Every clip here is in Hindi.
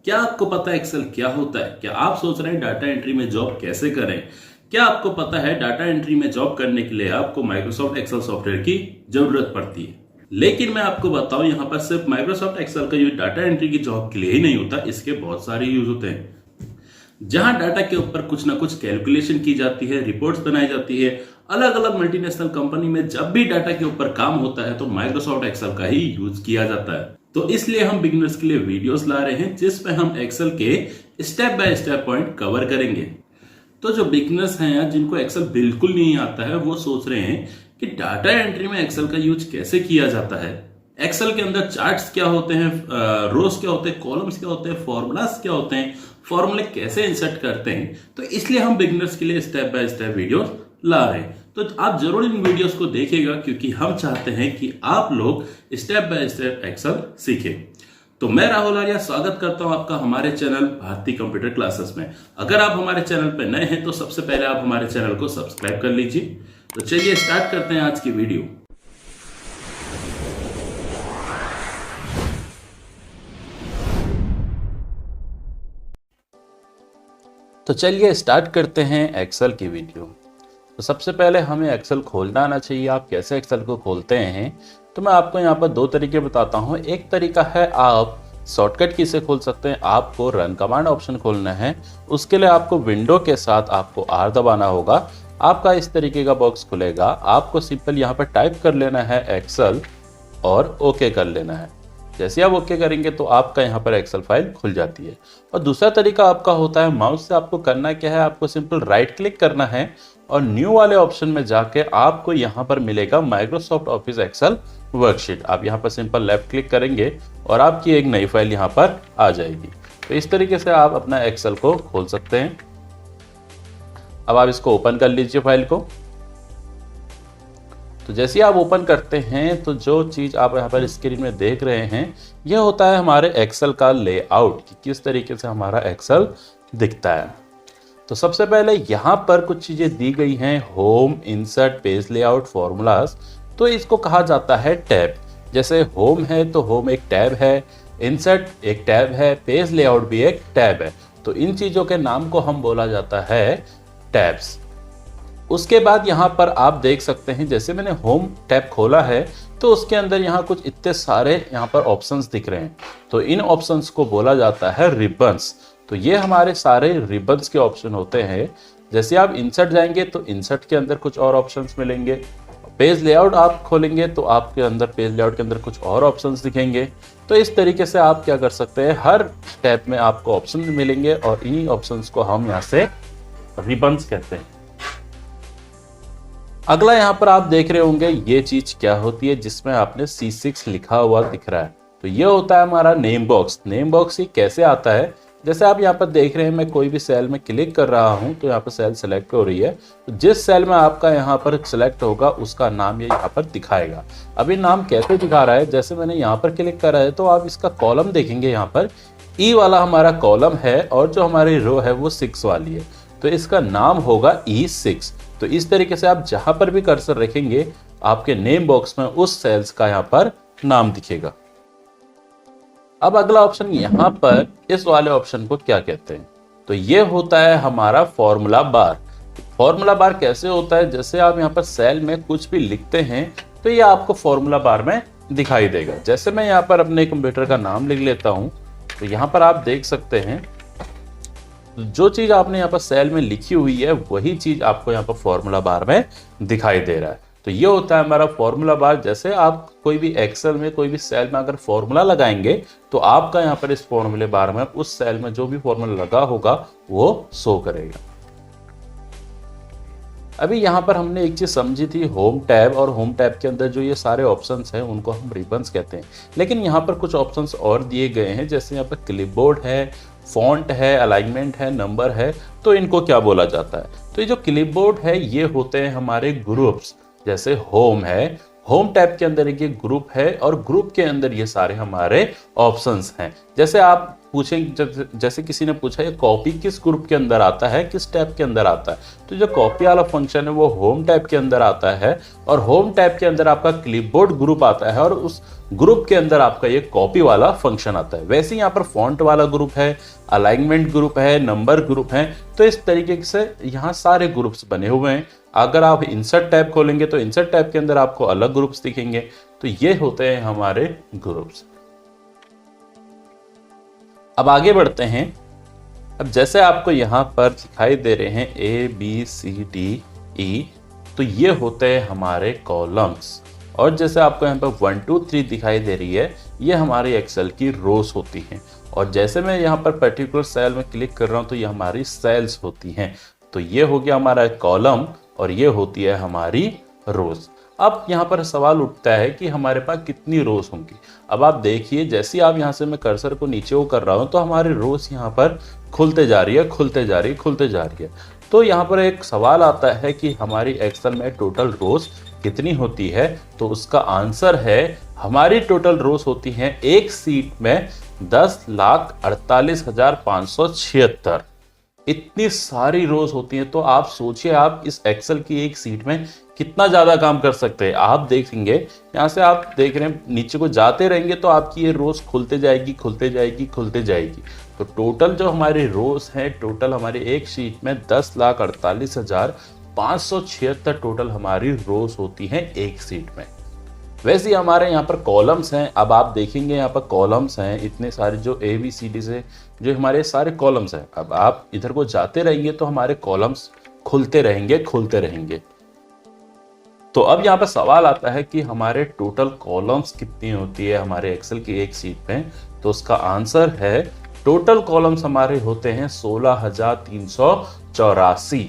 क्या आपको पता है एक्सेल क्या होता है? क्या आप सोच रहे हैं डाटा एंट्री में जॉब कैसे करें? क्या आपको पता है डाटा एंट्री में जॉब करने के लिए आपको माइक्रोसॉफ्ट एक्सेल सॉफ्टवेयर की जरूरत पड़ती है? लेकिन मैं आपको बताऊं, यहाँ पर सिर्फ माइक्रोसॉफ्ट एक्सेल का यूज डाटा एंट्री की जॉब के लिए ही नहीं होता, इसके बहुत सारे यूज होते हैं। जहां डाटा के ऊपर कुछ ना कुछ कैलकुलेशन की जाती है, रिपोर्ट्स बनाई जाती है। अलग अलग मल्टीनेशनल कंपनी में जब भी डाटा के ऊपर काम होता है तो माइक्रोसॉफ्ट एक्सेल का ही यूज किया जाता है। तो इसलिए हम बिगिनर्स के लिए वीडियोस ला रहे हैं जिसमें हम एक्सेल के step by step point cover करेंगे। तो जो बिगिनर्स हैं या जिनको एक्सेल बिल्कुल नहीं आता है, वो सोच रहे हैं कि डाटा एंट्री में एक्सेल का यूज कैसे किया जाता है, एक्सेल के अंदर चार्ट्स क्या होते हैं, रोज क्या होते हैं, कॉलम्स क्या होते हैं, फॉर्मूलाज क्या होते हैं, फॉर्मूले कैसे इंसर्ट करते हैं। तो इसलिए हम बिगिनर्स के लिए स्टेप बाय स्टेप वीडियोस ला रहे हैं। तो आप जरूर इन वीडियोस को देखिएगा क्योंकि हम चाहते हैं कि आप लोग स्टेप बाय स्टेप एक्सेल सीखें। तो मैं राहुल आर्या स्वागत करता हूं आपका हमारे चैनल भारतीय कंप्यूटर क्लासेस में। अगर आप हमारे चैनल पर नए हैं तो सबसे पहले आप हमारे चैनल को सब्सक्राइब कर लीजिए। तो चलिए स्टार्ट करते हैं आज की वीडियो। तो चलिए स्टार्ट करते हैं एक्सेल की वीडियो। तो सबसे पहले हमें एक्सेल खोलना आना चाहिए। आप कैसे एक्सेल को खोलते हैं तो मैं आपको यहाँ पर दो तरीके बताता हूँ। एक तरीका है आप शॉर्टकट की से खोल सकते हैं। आपको रन कमांड ऑप्शन खोलना है, उसके लिए आपको विंडो के साथ आपको आर दबाना होगा। आपका इस तरीके का बॉक्स खुलेगा। आपको सिंपल यहाँ पर टाइप कर लेना है एक्सेल और ओके कर लेना है। जैसे आप ओके करेंगे तो आपका यहाँ पर एक्सेल फाइल खुल जाती है। और दूसरा तरीका आपका होता है, माउस से आपको करना क्या है, आपको सिंपल राइट क्लिक करना है और न्यू वाले ऑप्शन में जाके आपको यहाँ पर मिलेगा माइक्रोसॉफ्ट ऑफिस एक्सेल वर्कशीट। आप यहाँ पर सिंपल लेफ्ट क्लिक करेंगे और आपकी एक नई फाइल यहाँ पर आ जाएगी। तो इस तरीके से आप अपना एक्सेल को खोल सकते हैं। अब आप इसको ओपन कर लीजिए फाइल को। तो जैसे आप ओपन करते हैं तो जो चीज़ आप यहाँ पर स्क्रीन में देख रहे हैं यह होता है हमारे एक्सेल का लेआउट कि किस तरीके से हमारा एक्सेल दिखता है। तो सबसे पहले यहाँ पर कुछ चीज़ें दी गई हैं, home, insert, page layout, formulas. तो इसको कहा जाता है टैब। जैसे होम है तो होम एक टैब है, इंसर्ट एक टैब है, पेज लेआउट भी एक टैब है। तो इन चीज़ों के नाम को हम बोला जाता है टैब्स। उसके बाद यहाँ पर आप देख सकते हैं, जैसे मैंने होम टैब खोला है तो उसके अंदर यहाँ कुछ इतने सारे यहाँ पर ऑप्शंस दिख रहे हैं। तो इन ऑप्शंस को बोला जाता है रिबन्स। तो ये हमारे सारे रिबन्स के ऑप्शन होते हैं। जैसे आप इंसर्ट जाएंगे तो इंसर्ट के अंदर कुछ और ऑप्शंस मिलेंगे। पेज लेआउट आप खोलेंगे तो आपके अंदर पेज लेआउट के अंदर कुछ और ऑप्शंस दिखेंगे। तो इस तरीके से आप क्या कर सकते हैं, हर टैब में आपको ऑप्शन मिलेंगे और इन्हीं ऑप्शंस को हम यहाँ से रिबन्स कहते हैं। अगला यहाँ पर आप देख रहे होंगे ये चीज क्या होती है, जिसमें आपने C6 लिखा हुआ दिख रहा है। तो ये होता है हमारा नेम बॉक्स। नेम बॉक्स ही कैसे आता है, जैसे आप यहाँ पर देख रहे हैं मैं कोई भी सेल में क्लिक कर रहा हूँ तो यहाँ पर सेल सेलेक्ट हो रही है। तो जिस सेल में आपका यहाँ पर सिलेक्ट होगा उसका नाम ये यहाँ पर दिखाएगा। अभी नाम कैसे दिखा रहा है, जैसे मैंने यहाँ पर क्लिक करा है तो आप इसका कॉलम देखेंगे, यहाँ पर ई वाला हमारा कॉलम है और जो हमारी रो है वो 6 वाली है। तो इसका नाम होगा E6। तो इस तरीके से आप जहां पर भी कर्सर रखेंगे आपके नेम बॉक्स में उस सेल्स का यहाँ पर नाम दिखेगा। अब अगला ऑप्शन यहाँ पर इस वाले ऑप्शन को क्या कहते हैं, तो ये होता है हमारा फॉर्मूला बार। फॉर्मूला बार कैसे होता है, जैसे आप यहाँ पर सेल में कुछ भी लिखते हैं तो ये आपको फॉर्मूला बार में दिखाई देगा। जैसे मैं यहाँ पर अपने कंप्यूटर का नाम लिख लेता हूँ तो यहाँ पर आप देख सकते हैं जो चीज आपने यहाँ पर सेल में लिखी हुई है वही चीज आपको यहाँ पर फॉर्मूला बार में दिखाई दे रहा है। तो ये होता है हमारा फॉर्मूला बार। जैसे आप कोई भी एक्सेल में कोई भी सेल में अगर फॉर्मूला लगाएंगे तो आपका यहाँ पर इस फॉर्मूले बार में उस सेल में जो भी फॉर्मूला लगा होगा वो शो करेगा। अभी यहाँ पर हमने एक चीज समझी थी, होम टैब, और होम टैब के अंदर जो ये सारे ऑप्शंस हैं उनको हम रिबन्स कहते हैं। लेकिन यहाँ पर कुछ ऑप्शंस और दिए गए हैं, जैसे यहाँ पर क्लिपबोर्ड है, फॉन्ट है, अलाइनमेंट है, नंबर है। तो इनको क्या बोला जाता है, तो ये जो क्लिपबोर्ड है ये होते हैं हमारे ग्रुप्स। जैसे होम है, होम टैब के अंदर एक ये ग्रुप है और ग्रुप के अंदर ये सारे हमारे ऑप्शंस हैं। जैसे आप पूछें, जैसे किसी ने पूछा ये कॉपी किस ग्रुप के अंदर आता है, किस टैब के अंदर आता है, तो जो कॉपी वाला फंक्शन है वो होम टैब के अंदर आता है और होम टैब के अंदर आपका क्लिपबोर्ड ग्रुप आता है और उस ग्रुप के अंदर आपका ये कॉपी वाला फंक्शन आता है। वैसे ही यहाँ पर फॉन्ट वाला ग्रुप है, अलाइनमेंट ग्रुप है, नंबर ग्रुप है, तो इस तरीके से यहाँ सारे ग्रुप्स बने हुए हैं। अगर आप इंसर्ट टैब खोलेंगे तो इंसर्ट टैब के अंदर आपको अलग ग्रुप्स दिखेंगे। तो ये होते हैं हमारे ग्रुप्स। अब आगे बढ़ते हैं। अब जैसे आपको यहाँ पर दिखाई दे रहे हैं ABCDE, तो ये होते हैं हमारे कॉलम्स। और जैसे आपको यहाँ पर 1 2 3 दिखाई दे रही है, ये हमारी एक्सेल की रोज होती हैं। और जैसे मैं यहाँ पर पर्टिकुलर सेल में क्लिक कर रहा हूँ तो ये हमारी सेल्स होती हैं। तो ये हो गया हमारा कॉलम और ये होती है हमारी रोज। अब यहाँ पर सवाल उठता है कि हमारे पास कितनी रोज होंगी। अब आप देखिए, जैसे आप यहाँ से मैं कर्सर को नीचे को कर रहा हूँ तो हमारी रोज यहाँ पर खुलते जा रही है, खुलते जा रही है, खुलते जा रही है। तो यहाँ पर एक सवाल आता है कि हमारी एक्सेल में टोटल रोज कितनी होती है, तो उसका आंसर है हमारी टोटल रोज होती है एक सीट में 10,48,576। इतनी सारी रोज होती हैं। तो आप सोचिए, आप इस एक्सेल की एक सीट में कितना ज्यादा काम कर सकते हैं। आप देखेंगे यहाँ से, आप देख रहे हैं नीचे को जाते रहेंगे तो आपकी ये रोज खुलते जाएगी, खुलते जाएगी, खुलते जाएगी। तो टोटल जो हमारी रोज हैं, टोटल हमारी एक शीट में 10,48,576 टोटल हमारी रोज होती हैं एक सीट में। वैसे ही हमारे यहाँ पर कॉलम्स हैं। अब आप देखेंगे यहाँ पर कॉलम्स हैं इतने सारे, जो ABCD से जो हमारे सारे कॉलम्स हैं। अब आप इधर को जाते रहेंगे तो हमारे कॉलम्स खुलते रहेंगे, खुलते रहेंगे। तो अब यहाँ पर सवाल आता है कि हमारे टोटल कॉलम्स कितनी होती है हमारे एक्सेल की एक सीट में। तो उसका आंसर है टोटल कॉलम्स हमारे होते हैं 16,384।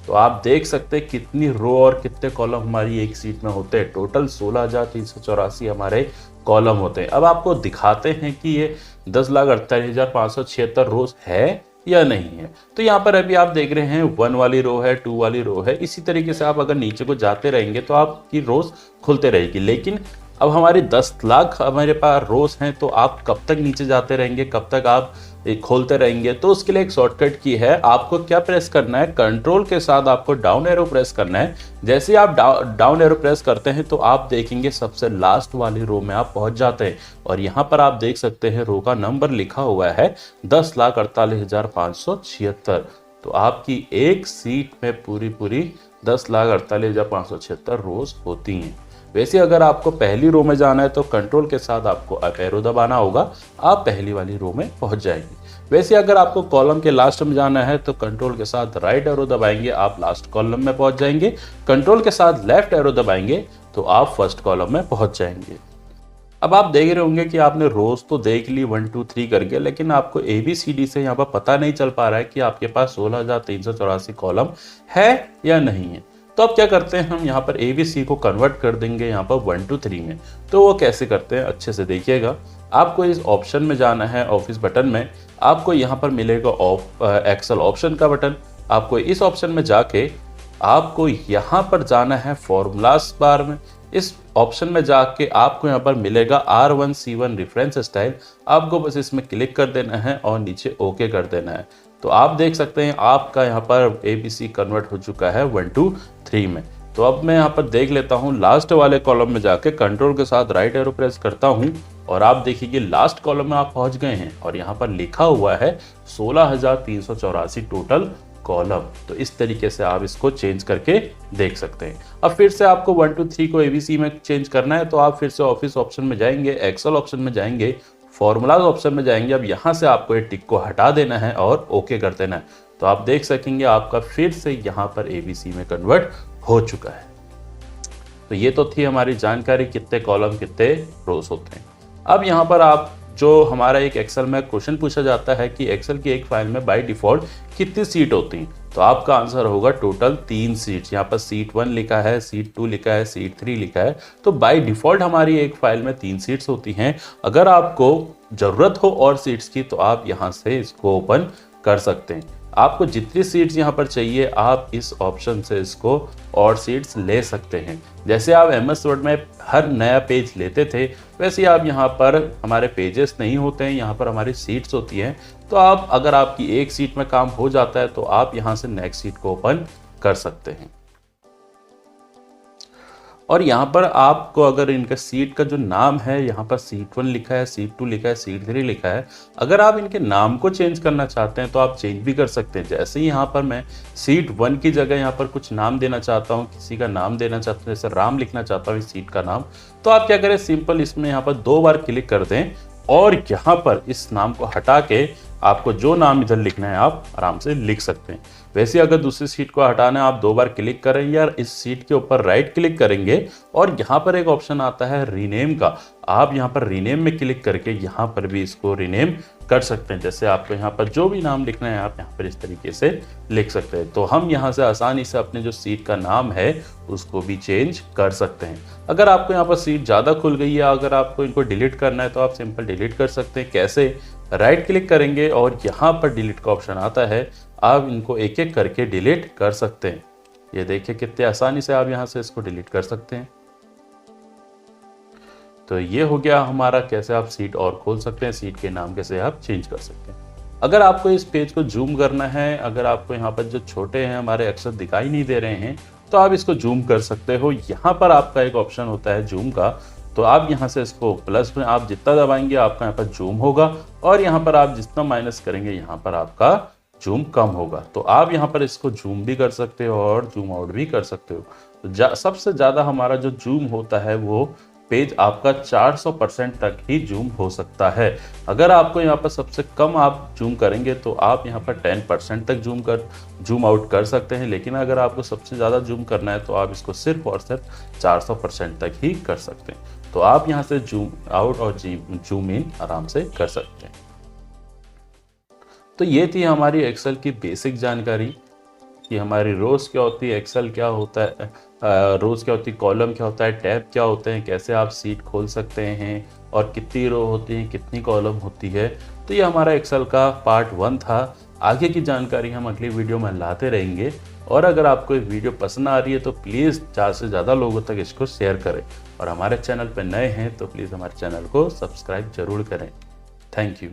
तो आप देख सकते हैं कितनी रो और कितने कॉलम हमारी एक सीट में होते हैं। टोटल 16,384 हमारे कॉलम होते हैं। अब आपको दिखाते हैं कि ये 10,48,576 रोज है या नहीं है। तो यहाँ पर अभी आप देख रहे हैं 1 वाली रो है, 2 वाली रो है। इसी तरीके से आप अगर नीचे को जाते रहेंगे तो आपकी रोज खुलते रहेगी। लेकिन अब हमारी 10 लाख हमारे पास रोज हैं, तो आप कब तक नीचे जाते रहेंगे, कब तक आप खोलते रहेंगे। तो उसके लिए एक शॉर्टकट की है। आपको क्या प्रेस करना है, कंट्रोल के साथ आपको डाउन एरो प्रेस करना है। जैसे आप डाउन एरो प्रेस करते हैं तो आप देखेंगे सबसे लास्ट वाली रो में आप पहुंच जाते हैं। और यहाँ पर आप देख सकते हैं रो का नंबर लिखा हुआ है 10,48,576। तो आपकी एक सीट में पूरी 10,48,576 रोज होती हैं। वैसे अगर आपको पहली रो में जाना है तो कंट्रोल के साथ आपको अप एरो दबाना होगा, आप पहली वाली रो में पहुंच जाएंगे। वैसे अगर आपको कॉलम के लास्ट में जाना है तो कंट्रोल के साथ राइट एरो दबाएंगे, आप लास्ट कॉलम में पहुंच जाएंगे। कंट्रोल के साथ लेफ्ट एरो दबाएंगे तो आप फर्स्ट कॉलम में पहुंच जाएंगे। अब आप देख रहे होंगे कि आपने रोज तो देख ली 1 2 3 करके, लेकिन आपको ABCD से यहाँ पर पता नहीं चल पा रहा है कि आपके पास 16,384 कॉलम है या नहीं है। तो अब क्या करते हैं, हम यहाँ पर ABC को कन्वर्ट कर देंगे यहाँ पर 1 2 3 में। तो वो कैसे करते हैं अच्छे से देखिएगा। आपको इस ऑप्शन में जाना है, ऑफिस बटन में। आपको यहाँ पर मिलेगा एक्सेल ऑप्शन का बटन। आपको इस ऑप्शन में जाके आपको यहाँ पर जाना है फॉर्मूलास बार में। इस ऑप्शन में जाके आपको यहाँ पर मिलेगा R1C1 रेफरेंस स्टाइल। आपको बस इसमें क्लिक कर देना है और नीचे ओके कर देना है। तो आप देख सकते हैं आपका यहाँ पर ABC कन्वर्ट हो चुका है 1 2 3 में। तो अब मैं यहाँ पर देख लेता हूँ, लास्ट वाले कॉलम में जाके कंट्रोल के साथ राइट एरो प्रेस करता हूँ और आप देखिए कि लास्ट कॉलम में आप पहुँच गए हैं और यहाँ पर लिखा हुआ है 16,384 टोटल कॉलम। तो इस तरीके से आप इसको चेंज करके देख सकते हैं। अब फिर से आपको 1 2 3 को ABC में चेंज करना है तो आप फिर से ऑफिस ऑप्शन में जाएंगे, एक्सेल ऑप्शन में जाएंगे, फॉर्मूलाज ऑप्शन में जाएंगे। अब यहाँ से आपको ये टिक को हटा देना है और ओके कर देना है। तो आप देख सकेंगे आपका फिर से यहाँ पर ABC में कन्वर्ट हो चुका है। तो ये तो थी हमारी जानकारी कितने कॉलम कितने रोज होते हैं। अब यहाँ पर आप जो हमारा एक एक्सेल में क्वेश्चन पूछा जाता है कि एक्सेल की एक फाइल में बाय डिफॉल्ट कितनी सीट होती हैं, तो आपका आंसर होगा टोटल 3 सीट। यहाँ पर सीट 1 लिखा है, सीट 2 लिखा है, सीट 3 लिखा है। तो बाय डिफॉल्ट हमारी एक फाइल में 3 सीट्स होती हैं। अगर आपको जरूरत हो और सीट्स की तो आप यहाँ से इसको ओपन कर सकते हैं। आपको जितनी सीट्स यहाँ पर चाहिए आप इस ऑप्शन से इसको और सीट्स ले सकते हैं। जैसे आप MS वर्ड में हर नया पेज लेते थे वैसे आप यहाँ पर हमारे पेजेस नहीं होते हैं, यहाँ पर हमारी सीट्स होती हैं। तो आप अगर आपकी एक सीट में काम हो जाता है तो आप यहाँ से नेक्स्ट सीट को ओपन कर सकते हैं। और यहाँ पर आपको अगर इनका सीट का जो नाम है यहाँ पर सीट 1 लिखा है, सीट 2 लिखा है, सीट 3 लिखा है। अगर आप इनके नाम को चेंज करना चाहते हैं तो आप चेंज भी कर सकते हैं। जैसे ही यहाँ पर मैं सीट 1 की जगह यहाँ पर कुछ नाम देना चाहता हूँ, किसी का नाम देना चाहता हूँ, जैसे राम लिखना चाहता हूँ इस सीट का नाम, तो आप क्या करें, सिंपल इसमें यहाँ पर 2 बार क्लिक कर दें और यहाँ पर इस नाम को हटा के आपको जो नाम इधर लिखना है आप आराम से लिख सकते हैं। वैसे अगर दूसरी सीट को हटाना है आप 2 बार क्लिक करेंगे या इस सीट के ऊपर राइट क्लिक करेंगे और यहाँ पर एक ऑप्शन आता है रीनेम का, आप यहाँ पर रीनेम में क्लिक करके यहाँ पर भी इसको रीनेम कर सकते हैं। जैसे आपको यहाँ पर जो भी नाम लिखना है आप यहाँ पर इस तरीके से लिख सकते हैं। तो हम यहाँ से आसानी से अपने जो सीट का नाम है उसको भी चेंज कर सकते हैं। अगर आपको यहाँ पर सीट ज़्यादा खुल गई है, अगर आपको इनको डिलीट करना है तो आप सिंपल डिलीट कर सकते हैं। कैसे, राइट क्लिक करेंगे और यहाँ पर डिलीट का ऑप्शन आता है, आप इनको एक एक करके डिलीट कर सकते हैं। ये देखिए कितने आसानी से आप यहाँ से इसको डिलीट कर सकते हैं। तो ये हो गया हमारा कैसे आप सीट और खोल सकते हैं, सीट के नाम कैसे आप चेंज कर सकते हैं। अगर आपको इस पेज को जूम करना है, अगर आपको यहाँ पर जो छोटे हैं हमारे अक्षर दिखाई नहीं दे रहे हैं तो आप इसको जूम कर सकते हो। यहाँ पर आपका एक ऑप्शन होता है जूम का, तो आप यहाँ से इसको प्लस में आप जितना दबाएंगे आपका यहाँ पर जूम होगा और यहाँ पर आप जितना माइनस करेंगे यहाँ पर आपका जूम कम होगा। तो आप यहाँ पर इसको जूम भी कर सकते हो और जूम आउट भी कर सकते हो। तो सबसे ज़्यादा हमारा जो जूम होता है वो पेज आपका 400% तक ही जूम हो सकता है। अगर आपको यहाँ पर सबसे कम आप जूम करेंगे तो आप यहाँ पर 10% तक जूम आउट कर सकते हैं, लेकिन अगर आपको सबसे ज़्यादा जूम करना है तो आप इसको सिर्फ और सिर्फ 400% तक ही कर सकते हैं। तो आप यहाँ से जूम आउट और जूम इन आराम से कर सकते हैं। तो ये थी हमारी एक्सेल की बेसिक जानकारी कि हमारी रोज़ क्या होती है, एक्सेल क्या होता है, रोज़ क्या होती है, कॉलम क्या होता है, टैब क्या होते हैं, कैसे आप सीट खोल सकते हैं और कितनी रो होती है, कितनी कॉलम होती है। तो ये हमारा एक्सेल का पार्ट 1 था। आगे की जानकारी हम अगली वीडियो में लाते रहेंगे। और अगर आपको ये वीडियो पसंद आ रही है तो प्लीज़ ज़्यादा से ज़्यादा लोगों तक इसको शेयर करें और हमारे चैनल पर नए हैं तो प्लीज़ हमारे चैनल को सब्सक्राइब जरूर करें। Thank you.